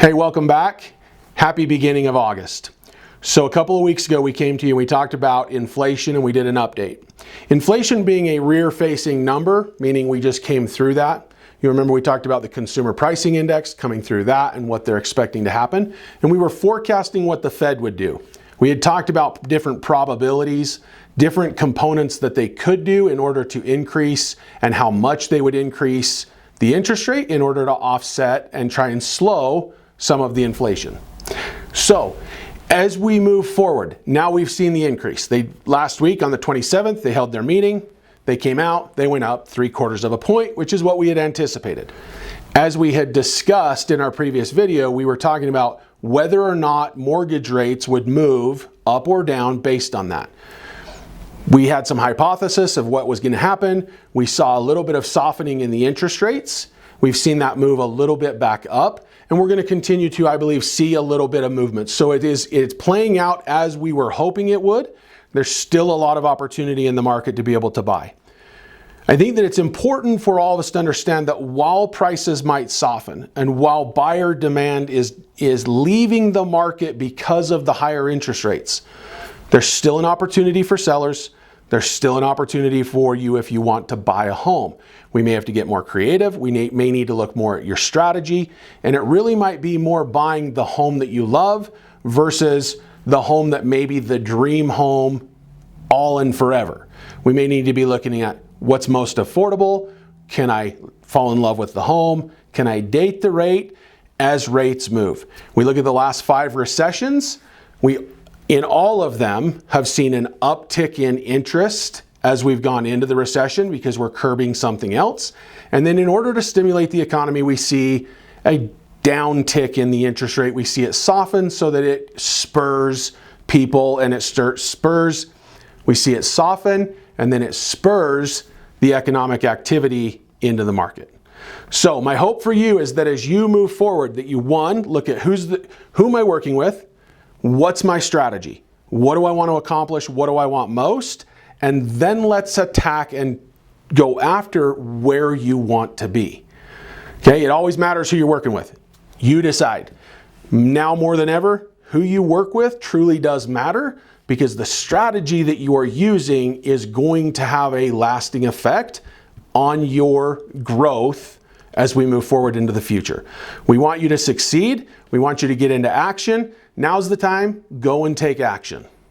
Hey, welcome back. Happy beginning of August. So a couple of weeks ago we came to you and we talked about inflation and we did an update. Inflation being a rear-facing number, meaning we just came through that. You remember we talked about the consumer pricing index coming through that and what they're expecting to happen. And we were forecasting what the Fed would do. We had talked about different probabilities, different components that they could do in order to increase and how much they would increase the interest rate in order to offset and try and slow some of the inflation. So as we move forward, now we've seen the increase. Last week on the 27th, they held their meeting. They came out, they went up 3/4 of a point, which is what we had anticipated. As we had discussed in our previous video, we were talking about whether or not mortgage rates would move up or down based on that. We had some hypothesis of what was going to happen. We saw a little bit of softening in the interest rates. We've seen that move a little bit back up, and we're going to continue to, I believe, see a little bit of movement. So it's playing out as we were hoping it would. There's still a lot of opportunity in the market to be able to buy. I think that it's important for all of us to understand that while prices might soften and while buyer demand is leaving the market because of the higher interest rates, there's still an opportunity for sellers. There's still an opportunity for you if you want to buy a home. We may have to get more creative. We may need to look more at your strategy. And it really might be more buying the home that you love versus the home that may be the dream home all in forever. We may need to be looking at what's most affordable. Can I fall in love with the home? Can I date the rate as rates move? We look at the last 5 recessions. We, in all of them, have seen an uptick in interest as we've gone into the recession because we're curbing something else. And then in order to stimulate the economy, we see a downtick in the interest rate. We see it soften so that it spurs people and it spurs. We see it soften and then it spurs the economic activity into the market. So my hope for you is that as you move forward, that you, one, look at who am I working with? What's my strategy? What do I want to accomplish? What do I want most? And then let's attack and go after where you want to be. Okay, it always matters who you're working with. You decide. Now more than ever, who you work with truly does matter because the strategy that you are using is going to have a lasting effect on your growth as we move forward into the future. We want you to succeed. We want you to get into action. Now's the time. Go and take action.